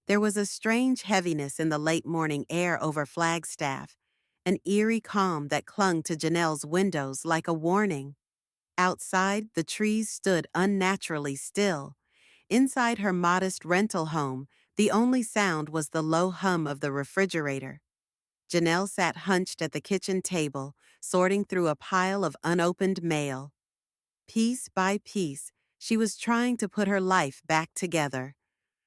There was a strange heaviness in the late morning air over Flagstaff, an eerie calm that clung to Janelle's windows like a warning. Outside, the trees stood unnaturally still. Inside her modest rental home, the only sound was the low hum of the refrigerator. Janelle sat hunched at the kitchen table, sorting through a pile of unopened mail. Piece by piece, she was trying to put her life back together.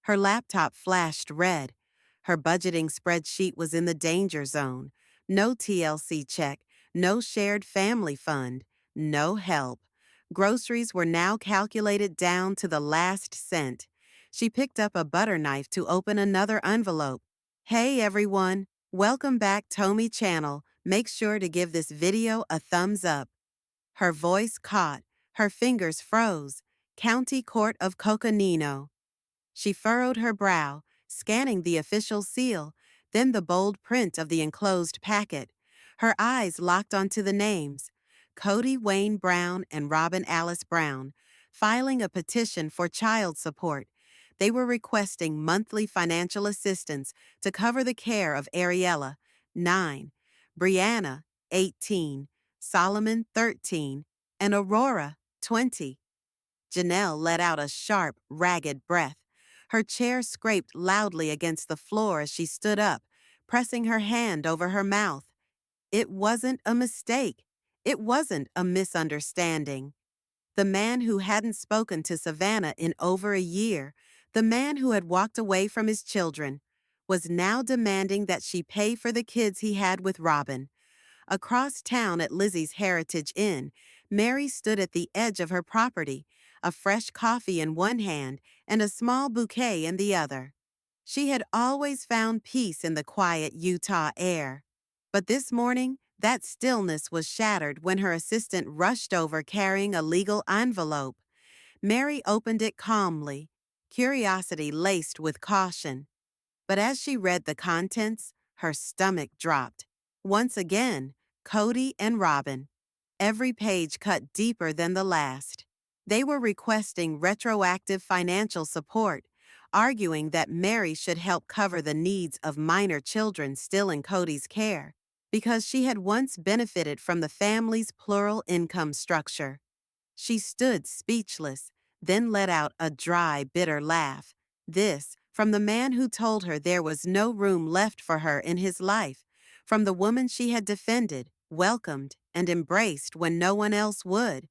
Her laptop flashed red. Her budgeting spreadsheet was in the danger zone. No TLC check, no shared family fund, no help. Groceries were now calculated down to the last cent. She picked up a butter knife to open another envelope. Hey everyone, welcome back to Tommy channel. Make sure to give this video a thumbs up. Her voice caught, her fingers froze. County Court of Coconino. She furrowed her brow, scanning the official seal, then the bold print of the enclosed packet. Her eyes locked onto the names: Kody Wayne Brown and Robyn Alice Brown, filing a petition for child support. They were requesting monthly financial assistance to cover the care of Ariella, 9, Brianna, 18, Solomon, 13, and Aurora, 20. Janelle let out a sharp, ragged breath. Her chair scraped loudly against the floor as she stood up, pressing her hand over her mouth. It wasn't a mistake. It wasn't a misunderstanding. The man who hadn't spoken to Savannah in over a year, the man who had walked away from his children, was now demanding that she pay for the kids he had with Robyn. Across town at Lizzie's Heritage Inn, Meri stood at the edge of her property, a fresh coffee in one hand and a small bouquet in the other. She had always found peace in the quiet Utah air. But this morning, that stillness was shattered when her assistant rushed over carrying a legal envelope. Meri opened it calmly, curiosity laced with caution. But as she read the contents, her stomach dropped. Once again, Kody and Robyn. Every page cut deeper than the last. They were requesting retroactive financial support, arguing that Meri should help cover the needs of minor children still in Kody's care, because she had once benefited from the family's plural income structure. She stood speechless, then let out a dry, bitter laugh. This, from the man who told her there was no room left for her in his life, from the woman she had defended, welcomed, and embraced when no one else would.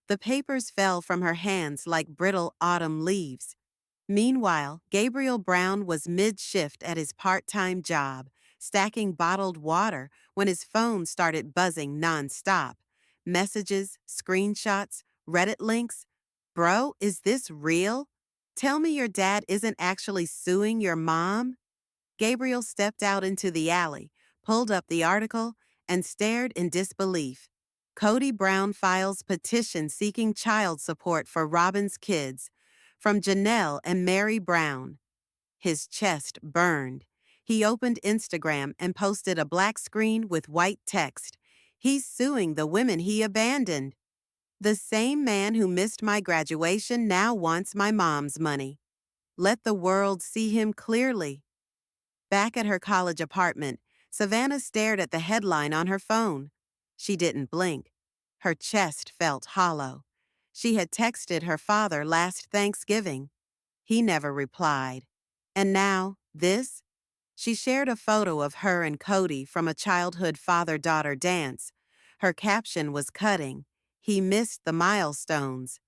The papers fell from her hands like brittle autumn leaves. Meanwhile, Gabriel Brown was mid-shift at his part-time job, stacking bottled water when his phone started buzzing non-stop. Messages, screenshots, Reddit links. Bro, is this real? Tell me your dad isn't actually suing your mom? Gabriel stepped out into the alley, pulled up the article, and stared in disbelief. Kody Brown files petition seeking child support for Robyn's kids, from Janelle and Meri Brown. His chest burned. He opened Instagram and posted a black screen with white text. He's suing the women he abandoned. The same man who missed my graduation now wants my mom's money. Let the world see him clearly. Back at her college apartment, Savannah stared at the headline on her phone. She didn't blink. Her chest felt hollow. She had texted her father last Thanksgiving. He never replied. And now, this? She shared a photo of her and Kody from a childhood father-daughter dance. Her caption was cutting. He missed the milestones,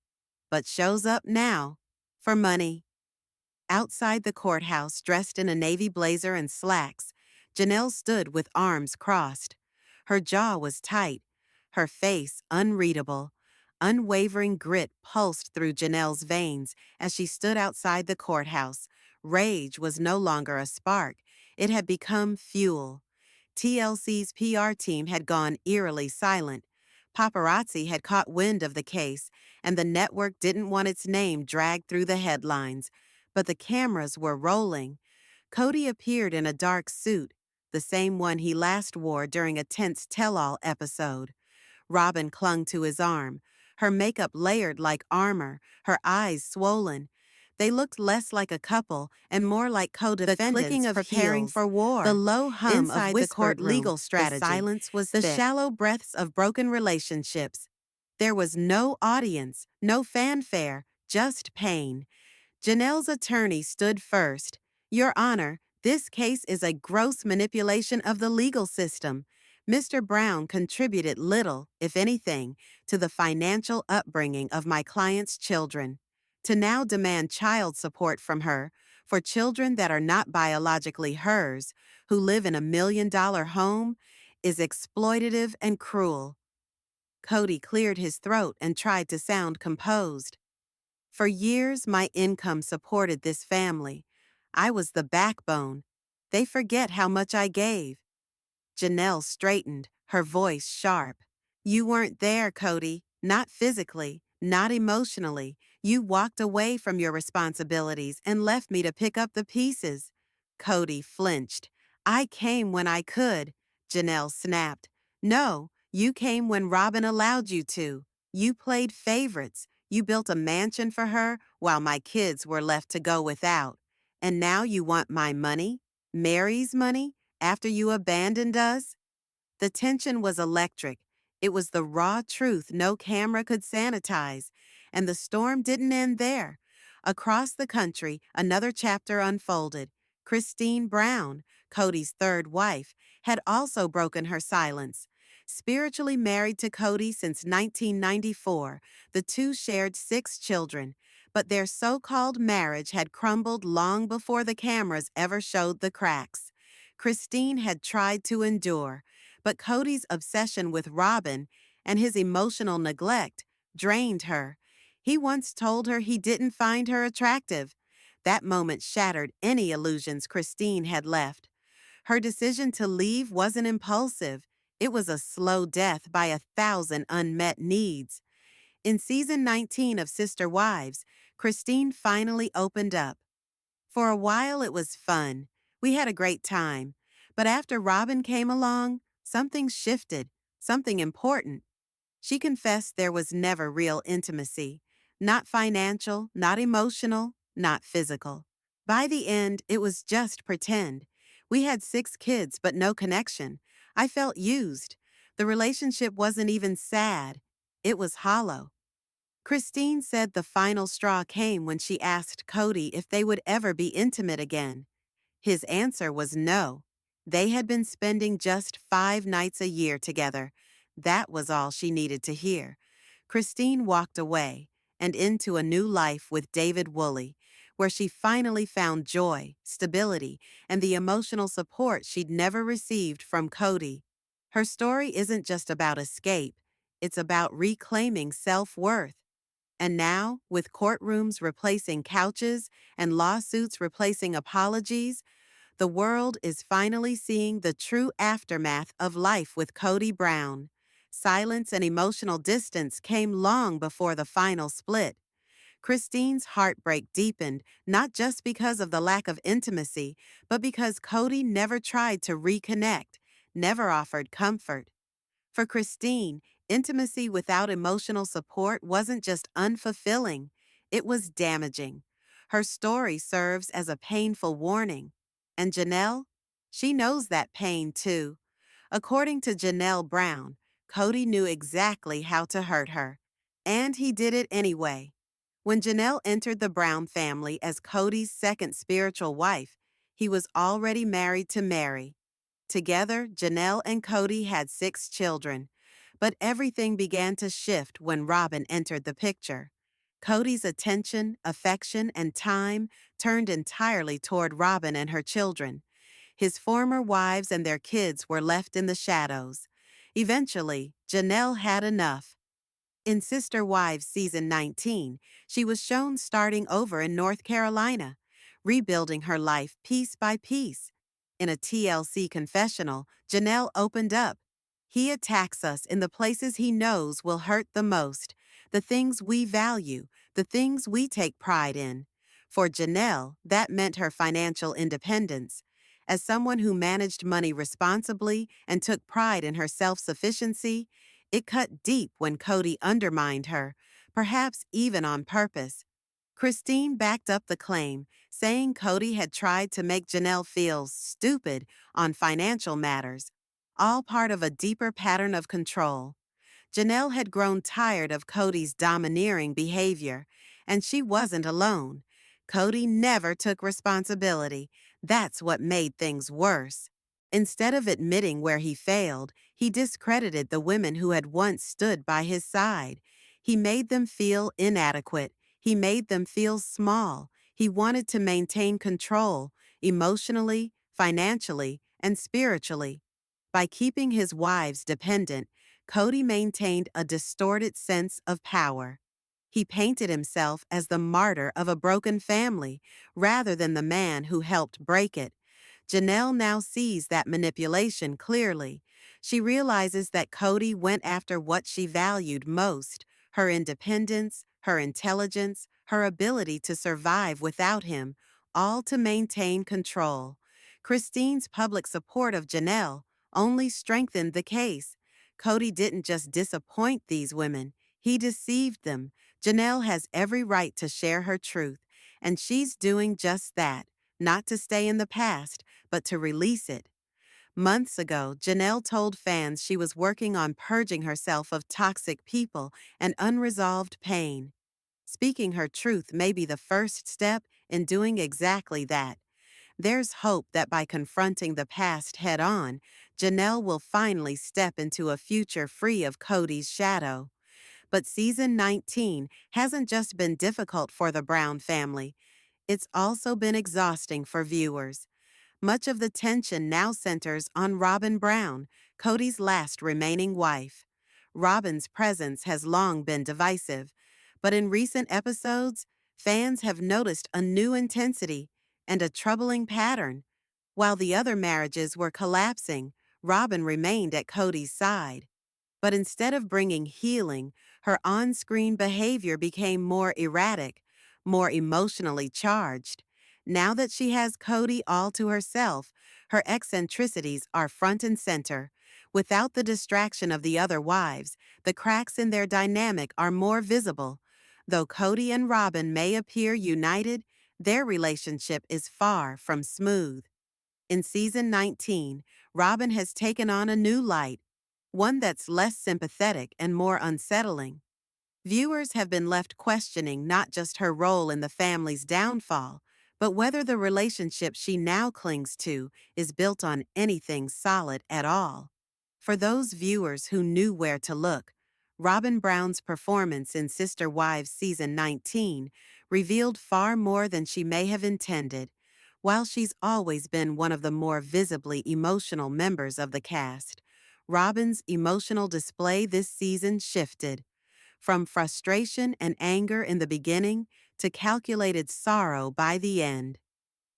but shows up now for money. Outside the courthouse, dressed in a navy blazer and slacks, Janelle stood with arms crossed. Her jaw was tight, her face unreadable. Unwavering grit pulsed through Janelle's veins as she stood outside the courthouse. Rage was no longer a spark. It had become fuel. TLC's PR team had gone eerily silent. Paparazzi had caught wind of the case, and the network didn't want its name dragged through the headlines. But the cameras were rolling. Kody appeared in a dark suit, the same one he last wore during a tense tell-all episode. Robyn clung to his arm, her makeup layered like armor, her eyes swollen. They looked less like a couple and more like co-defendants preparing for war. The low hum inside of whispered legal strategy. The silence was the thick. Shallow breaths of broken relationships. There was no audience, no fanfare, just pain. Janelle's attorney stood first. Your Honor, this case is a gross manipulation of the legal system. Mr. Brown contributed little, if anything, to the financial upbringing of my client's children. To now demand child support from her for children that are not biologically hers, who live in $1 million home, is exploitative and cruel. Kody cleared his throat and tried to sound composed. For years, my income supported this family. I was the backbone. They forget how much I gave. Janelle straightened, her voice sharp. You weren't there, Kody. Not physically, not emotionally. You walked away from your responsibilities and left me to pick up the pieces. Kody flinched. I came when I could, Janelle snapped. No, you came when Robyn allowed you to. You played favorites. You built a mansion for her while my kids were left to go without. And now you want my money? Meri's money? After you abandoned us? The tension was electric. It was the raw truth no camera could sanitize. And the storm didn't end there. Across the country, another chapter unfolded. Christine Brown, Kody's third wife, had also broken her silence. Spiritually married to Kody since 1994, the two shared 6 children, but their so-called marriage had crumbled long before the cameras ever showed the cracks. Christine had tried to endure, but Kody's obsession with Robyn and his emotional neglect drained her. He once told her he didn't find her attractive. That moment shattered any illusions Christine had left. Her decision to leave wasn't impulsive. It was a slow death by 1,000 unmet needs. In season 19 of Sister Wives, Christine finally opened up. For a while it was fun. We had a great time. But after Robyn came along, something shifted, something important. She confessed there was never real intimacy. Not financial, not emotional, not physical. By the end, it was just pretend. We had 6 kids, but no connection. I felt used. The relationship wasn't even sad. It was hollow. Christine said the final straw came when she asked Kody if they would ever be intimate again. His answer was no. They had been spending just 5 nights a year together. That was all she needed to hear. Christine walked away and into a new life with David Woolley, where she finally found joy, stability, and the emotional support she'd never received from Kody. Her story isn't just about escape, it's about reclaiming self-worth. And now, with courtrooms replacing couches and lawsuits replacing apologies, the world is finally seeing the true aftermath of life with Kody Brown. Silence and emotional distance came long before the final split. Christine's heartbreak deepened not just because of the lack of intimacy, but because Kody never tried to reconnect, never offered comfort. For Christine, intimacy without emotional support wasn't just unfulfilling, it was damaging. Her story serves as a painful warning. And Janelle? She knows that pain too. According to Janelle Brown, Kody knew exactly how to hurt her. And he did it anyway. When Janelle entered the Brown family as Kody's second spiritual wife, he was already married to Meri. Together, Janelle and Kody had 6 children. But everything began to shift when Robyn entered the picture. Kody's attention, affection, and time turned entirely toward Robyn and her children. His former wives and their kids were left in the shadows. Eventually, Janelle had enough. In Sister Wives Season 19, she was shown starting over in North Carolina, rebuilding her life piece by piece. In a TLC confessional, Janelle opened up. He attacks us in the places he knows will hurt the most, the things we value, the things we take pride in. For Janelle, that meant her financial independence. As someone who managed money responsibly and took pride in her self-sufficiency, it cut deep when Kody undermined her, perhaps even on purpose. Christine backed up the claim, saying Kody had tried to make Janelle feel stupid on financial matters, all part of a deeper pattern of control. Janelle had grown tired of Kody's domineering behavior, and she wasn't alone. Kody never took responsibility. That's what made things worse. Instead of admitting where he failed, he discredited the women who had once stood by his side. He made them feel inadequate. He made them feel small. He wanted to maintain control, emotionally, financially, and spiritually. By keeping his wives dependent, Kody maintained a distorted sense of power. He painted himself as the martyr of a broken family rather than the man who helped break it. Janelle now sees that manipulation clearly. She realizes that Kody went after what she valued most: her independence, her intelligence, her ability to survive without him, all to maintain control. Christine's public support of Janelle only strengthened the case. Kody didn't just disappoint these women, he deceived them. Janelle has every right to share her truth, and she's doing just that, not to stay in the past, but to release it. Months ago, Janelle told fans she was working on purging herself of toxic people and unresolved pain. Speaking her truth may be the first step in doing exactly that. There's hope that by confronting the past head on, Janelle will finally step into a future free of Kody's shadow. But season 19 hasn't just been difficult for the Brown family, it's also been exhausting for viewers. Much of the tension now centers on Robyn Brown, Kody's last remaining wife. Robyn's presence has long been divisive, but in recent episodes, fans have noticed a new intensity and a troubling pattern. While the other marriages were collapsing, Robyn remained at Kody's side. But instead of bringing healing, her on-screen behavior became more erratic, more emotionally charged. Now that she has Kody all to herself, her eccentricities are front and center. Without the distraction of the other wives, the cracks in their dynamic are more visible. Though Kody and Robyn may appear united, their relationship is far from smooth. In season 19, Robyn has taken on a new light, one that's less sympathetic and more unsettling. Viewers have been left questioning not just her role in the family's downfall, but whether the relationship she now clings to is built on anything solid at all. For those viewers who knew where to look, Robyn Brown's performance in Sister Wives season 19 revealed far more than she may have intended. While she's always been one of the more visibly emotional members of the cast, Robyn's emotional display this season shifted. From frustration and anger in the beginning to calculated sorrow by the end.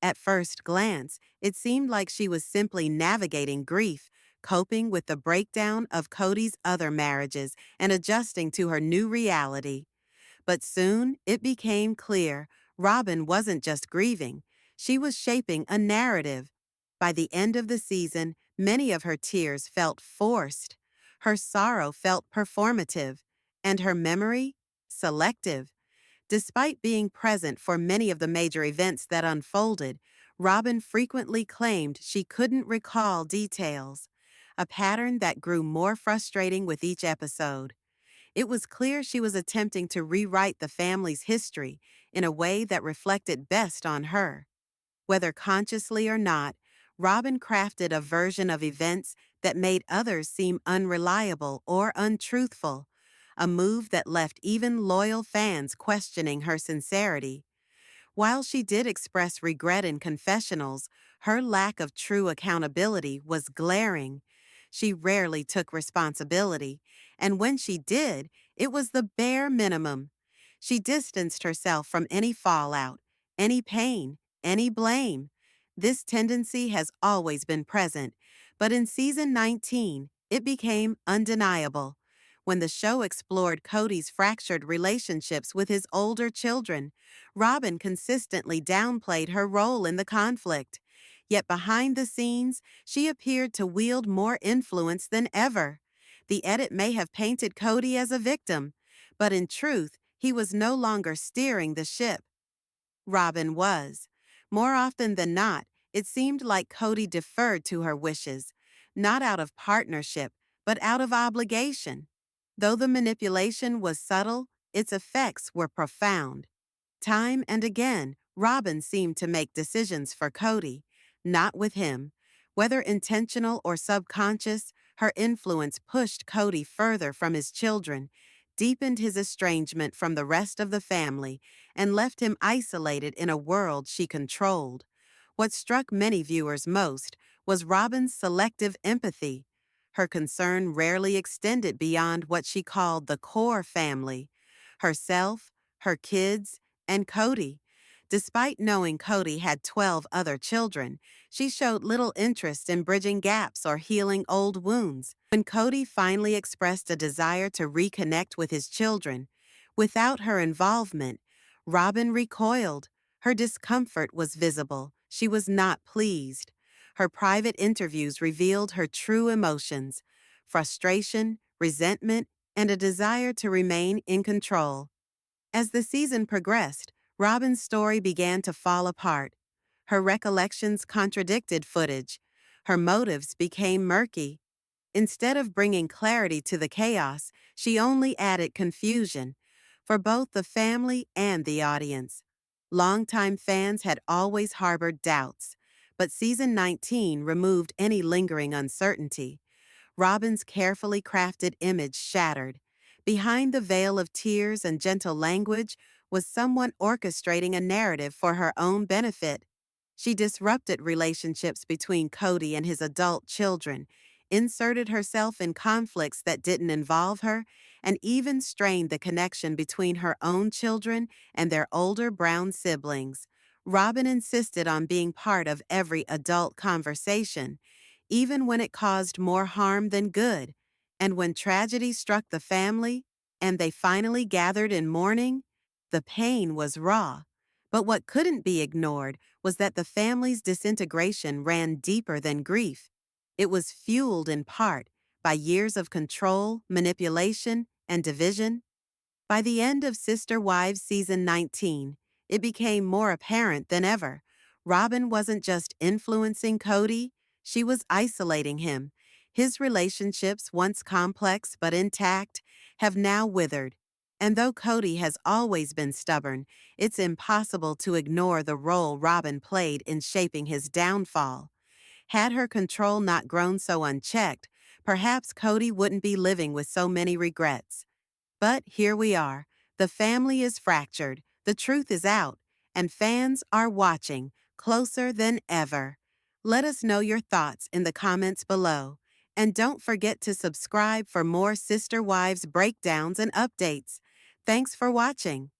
At first glance, it seemed like she was simply navigating grief, coping with the breakdown of Kody's other marriages and adjusting to her new reality. But soon it became clear Robyn wasn't just grieving, she was shaping a narrative. By the end of the season, many of her tears felt forced. Her sorrow felt performative, and her memory selective. Despite being present for many of the major events that unfolded, Robyn frequently claimed she couldn't recall details, a pattern that grew more frustrating with each episode. It was clear she was attempting to rewrite the family's history in a way that reflected best on her. Whether consciously or not, Robyn crafted a version of events that made others seem unreliable or untruthful, a move that left even loyal fans questioning her sincerity. While she did express regret in confessionals, her lack of true accountability was glaring. She rarely took responsibility, and when she did, it was the bare minimum. She distanced herself from any fallout, any pain, any blame. This tendency has always been present, but in season 19, it became undeniable. When the show explored Kody's fractured relationships with his older children, Robyn consistently downplayed her role in the conflict. Yet behind the scenes, she appeared to wield more influence than ever. The edit may have painted Kody as a victim, but in truth, He was no longer steering the ship. Robyn was. More often than not, it seemed like Kody deferred to her wishes, not out of partnership, but out of obligation. Though the manipulation was subtle, its effects were profound. Time and again, Robyn seemed to make decisions for Kody, not with him. Whether intentional or subconscious, her influence pushed Kody further from his children, deepened his estrangement from the rest of the family, and left him isolated in a world she controlled. What struck many viewers most was Robyn's selective empathy. Her concern rarely extended beyond what she called the core family: herself, her kids, and Kody. Despite knowing Kody had 12 other children, she showed little interest in bridging gaps or healing old wounds. When Kody finally expressed a desire to reconnect with his children, without her involvement, Robyn recoiled. Her discomfort was visible. She was not pleased. Her private interviews revealed her true emotions: frustration, resentment, and a desire to remain in control. As the season progressed, Robyn's story began to fall apart. Her recollections contradicted footage. Her motives became murky. Instead of bringing clarity to the chaos, she only added confusion for both the family and the audience. Longtime fans had always harbored doubts, but season 19 removed any lingering uncertainty. Robyn's carefully crafted image shattered. Behind the veil of tears and gentle language was someone orchestrating a narrative for her own benefit. She disrupted relationships between Kody and his adult children, inserted herself in conflicts that didn't involve her, and even strained the connection between her own children and their older Brown siblings. Robyn insisted on being part of every adult conversation, even when it caused more harm than good. And when tragedy struck the family, and they finally gathered in mourning, the pain was raw. But what couldn't be ignored was that the family's disintegration ran deeper than grief. It was fueled in part by years of control, manipulation, and division. By the end of Sister Wives season 19, it became more apparent than ever. Robyn wasn't just influencing Kody, she was isolating him. His relationships, once complex but intact, have now withered. And though Kody has always been stubborn, it's impossible to ignore the role Robyn played in shaping his downfall. Had her control not grown so unchecked, perhaps Kody wouldn't be living with so many regrets. But here we are. The family is fractured, the truth is out, and fans are watching closer than ever. Let us know your thoughts in the comments below. And don't forget to subscribe for more Sister Wives breakdowns and updates. Thanks for watching.